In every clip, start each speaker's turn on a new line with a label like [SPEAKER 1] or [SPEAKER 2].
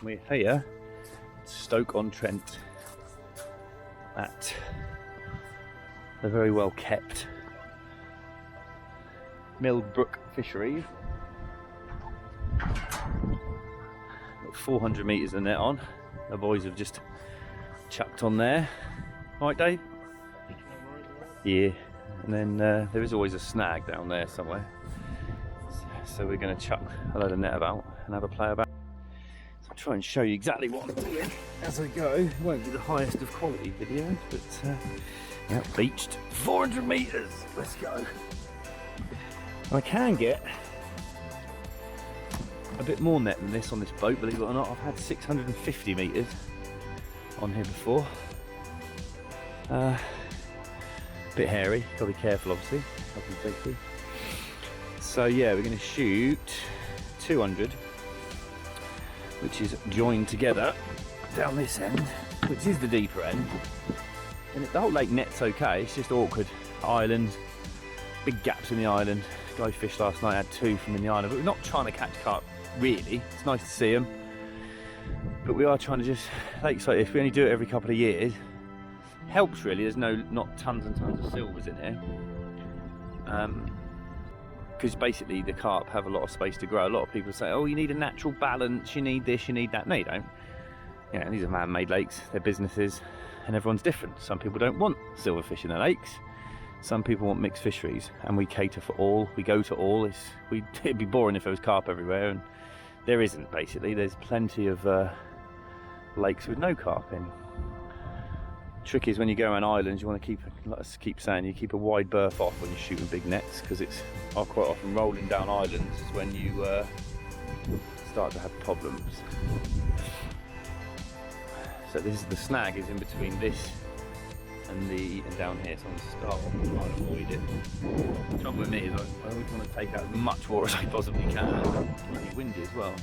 [SPEAKER 1] We're here at Stoke-on-Trent at the very well kept Millbrook Fisheries. Got 400 metres of net on. The boys have just chucked on there. Right, Dave? Yeah. And then there is always a snag down there somewhere. So we're going to chuck a load of net about and have a play about. So I'll try and show you exactly what I'm doing as I go. It won't be the highest of quality videos, but yeah, beached 400 metres. Let's go. I can get a bit more net than this on this boat, believe it or not. I've had 650 metres on here before. Bit hairy, gotta be careful obviously, health and safety. So yeah, we're going to shoot 200, which is joined together down this end, which is the deeper end. And the whole lake net's okay, it's just awkward. Islands, big gaps in the island. Guy fished last night, had 2 from in the island, but we're not trying to catch carp really. It's nice to see them, but we are trying to just, lakes like this, we only do it every couple of years. Helps really, there's not tons and tons of silvers in here. Because basically the carp have a lot of space to grow. A lot of people say, oh, you need a natural balance, you need this, you need that. No, you don't. You know, these are man-made lakes, they're businesses, and everyone's different. Some people don't want silverfish in their lakes. Some people want mixed fisheries, and we cater for all. We go to all. It'd be boring if there was carp everywhere, and there isn't, basically. There's plenty of lakes with no carp in. Trick is when you go around islands, you want to keep, like I keep saying, you keep a wide berth off when you're shooting big nets, because it's quite often rolling down islands is when you start to have problems. So this is the snag is in between this and down here, so I'm going to start trying to avoid it. The trouble with me is I always want to take out as much water as I possibly can. It's really windy as well.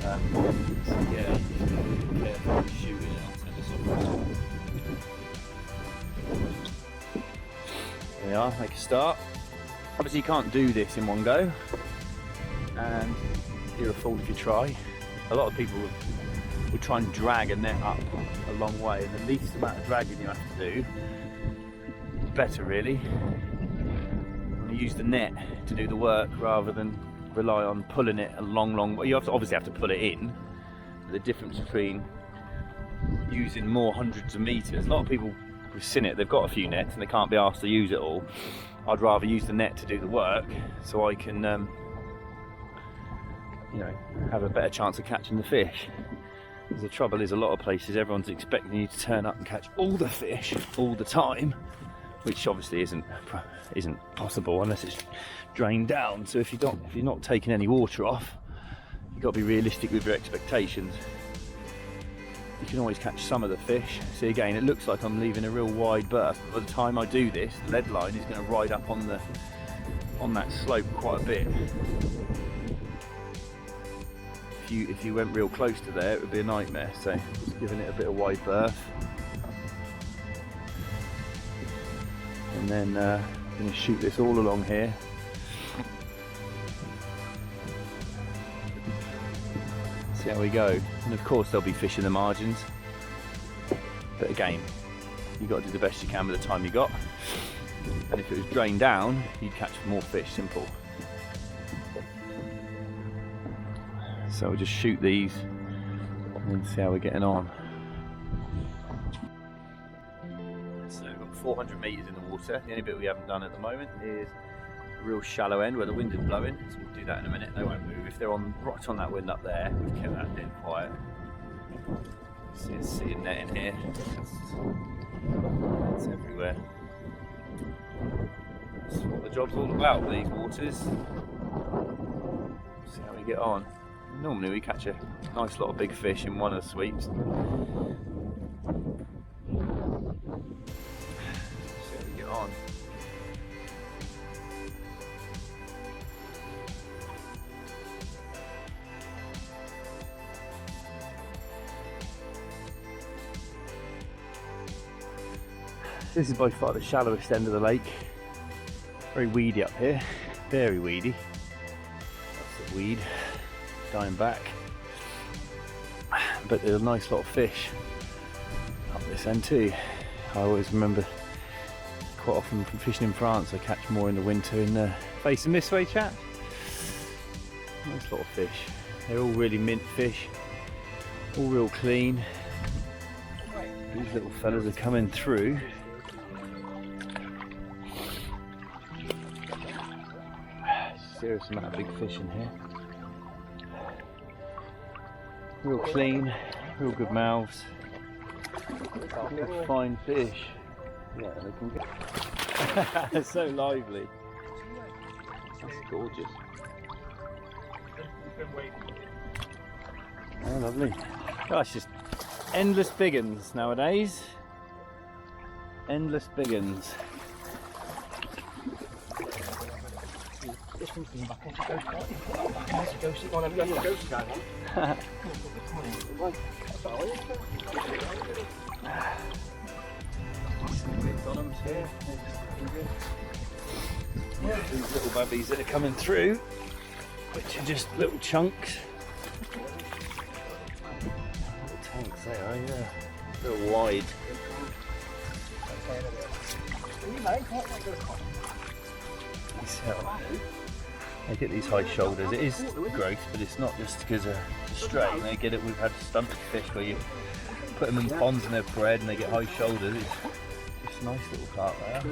[SPEAKER 1] So yeah, be careful when you're shooting. There we are, make a start. Obviously you can't do this in one go, and you're a fool if you try. A lot of people will try and drag a net up a long way, and the least amount of dragging you have to do, the better really. You use the net to do the work rather than rely on pulling it a long way. You obviously have to pull it in. The difference between using more hundreds of meters, a lot of people who've seen it, they've got a few nets and they can't be asked to use it all. I'd rather use the net to do the work so I can you know, have a better chance of catching the fish. Because the trouble is, a lot of places everyone's expecting you to turn up and catch all the fish all the time, which obviously isn't possible unless it's drained down. So if you're not taking any water off, you've got to be realistic with your expectations. You can always catch some of the fish. See, again, it looks like I'm leaving a real wide berth. By the time I do this, the lead line is going to ride up on that slope quite a bit. If you went real close to there, it would be a nightmare. So just giving it a bit of wide berth, and then I'm going to shoot this all along here. See how we go. And of course there'll be fish in the margins, but again, you've got to do the best you can with the time you got. And if it was drained down, you'd catch more fish, simple. So we'll just shoot these and see how we're getting on. So we've got 400 metres in the water. The only bit we haven't done at the moment is the real shallow end where the wind is blowing. So we'll do that in a minute. They won't move. If they're right on that wind up there, we've kept that dead quiet. See a net in here. It's everywhere. That's what the job's all about with these waters. See how we get on. Normally we catch a nice lot of big fish in one of the sweeps. See how we get on. This is by far the shallowest end of the lake. Very weedy up here, very weedy. That's the weed. Going back. but there's a nice lot of fish up this end too. I always remember quite often from fishing in France, I catch more in the winter in the facing this way, chat. Nice lot of fish. They're all really mint fish, all real clean. These little fellas are coming through. Serious amount of big fish in here. Real clean, real good mouths. Good fine fish. Yeah, they can get. It's so lively. That's gorgeous. Oh, lovely. Gosh, just endless big uns nowadays. Endless big uns. These little bubbies that are coming through, which are just little chunks. Little tanks they are, yeah. A little wide. They get these high shoulders. It is growth, but it's not just because of strain. They get it. We've had stunted fish where you put them in ponds and they're bred and they get high shoulders. It's a nice little carp there.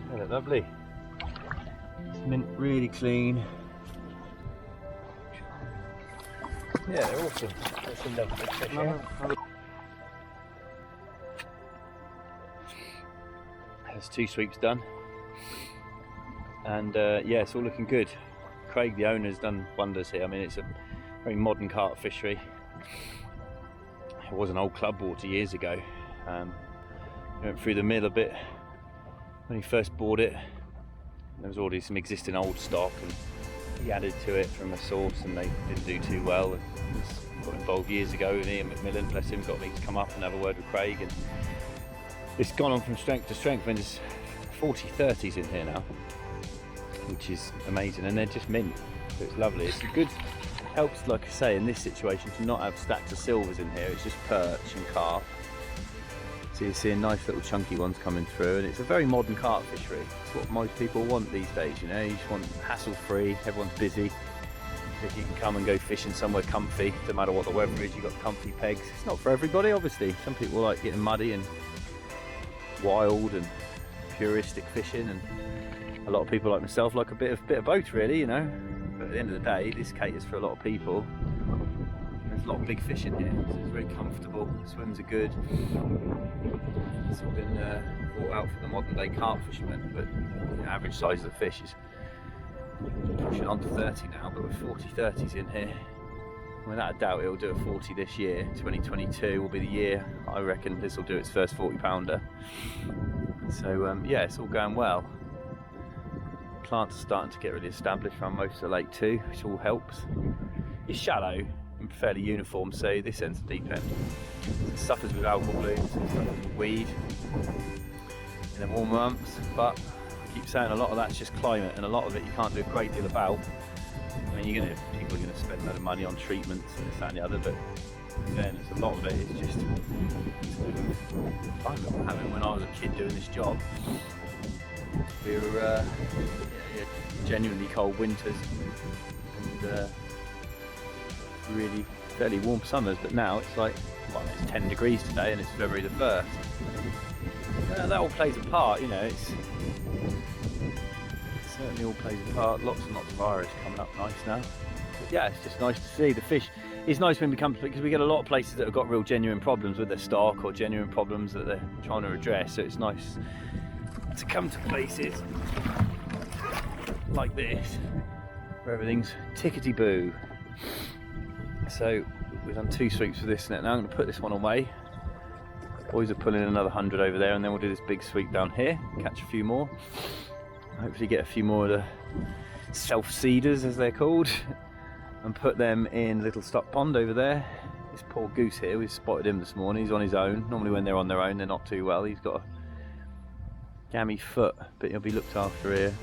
[SPEAKER 1] They look lovely. It's mint really clean. Yeah, they're awesome. There's some lovely fish here. There's 2 sweeps done, and yeah, it's all looking good. Craig, the owner, has done wonders here. I mean, it's a very modern carp fishery. It was an old club water years ago. He went through the mill a bit when he first bought it. There was already some existing old stock, and he added to it from a source, and they didn't do too well. And got involved years ago, and Ian McMillan, bless him, got me to come up and have a word with Craig, and it's gone on from strength to strength. I mean, there's 40-30s in here now, which is amazing, and they're just mint, so it's lovely. It's a good, helps, like I say, in this situation to not have stacks of silvers in here. It's just perch and carp. So you're seeing nice little chunky ones coming through, and it's a very modern carp fishery. It's what most people want these days, you know. You just want hassle-free, everyone's busy. If you can come and go fishing somewhere comfy, no matter what the weather is, you've got comfy pegs. It's not for everybody, obviously. Some people like getting muddy and wild and puristic fishing, and a lot of people like myself like a bit of both, really, you know. But at the end of the day, this caters for a lot of people. There's a lot of big fish in here, so it's very comfortable. Swims are good. It's all been brought out for the modern day carp fishermen, but the average size of the fish is pushing on to 30 now, but with 40-30s in here, without a doubt it'll do a 40 this year. 2022 will be the year I reckon this will do its first 40 pounder. So yeah, it's all going well. Plants are starting to get really established around most of the lake too, which all helps. It's shallow and fairly uniform, so this end's the deep end. It suffers with algal blooms, it suffers with weed in the warmer months, but I keep saying a lot of that's just climate, and a lot of it you can't do a great deal about. I mean, people are going to spend a lot of money on treatments and this, that and the other, but then a lot of it is just I remember having when I was a kid doing this job. We were genuinely cold winters and really fairly warm summers, but now it's like, well, it's 10 degrees today and it's February the 1st. That all plays a part, you know. It certainly all plays a part. Lots and lots of iris coming up nice now. But yeah, it's just nice to see the fish. It's nice when we come, because we get a lot of places that have got real genuine problems with their stock or genuine problems that they're trying to address, so it's nice to come to places like this where everything's tickety-boo. So we've done 2 sweeps for this net. Now I'm going to put this one away. Boys are pulling another 100 over there, and then we'll do this big sweep down here, catch a few more, hopefully get a few more of the self-seeders as they're called, and put them in a little stock pond over there. This poor goose here, we spotted him this morning. He's on his own. Normally when they're on their own they're not too well. He's got gammy foot, but he'll be looked after here.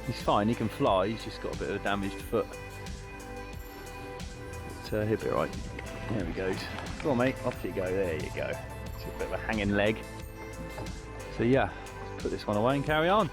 [SPEAKER 1] He's fine, he can fly, he's just got a bit of a damaged foot. But he'll be alright. There he goes. Go on mate, off you go, there you go. It's a bit of a hanging leg. So yeah, let's put this one away and carry on.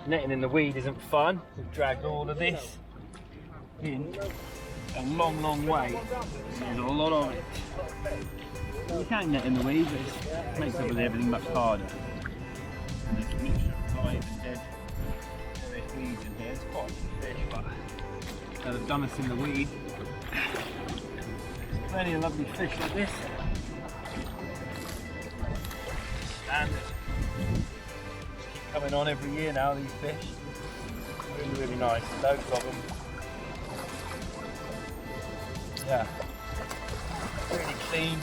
[SPEAKER 1] Netting in the weed isn't fun. We've dragged all of this in a long way. There's a lot of it. You can net in the weed, but it makes obviously everything much harder. And there's a mixture of live and dead. There's weeds in here. It's quite a few fish, but they've done us in the weed. There's plenty of lovely fish like this. Standard. Coming on every year now, these fish. Really nice, loads of them. Yeah, really clean.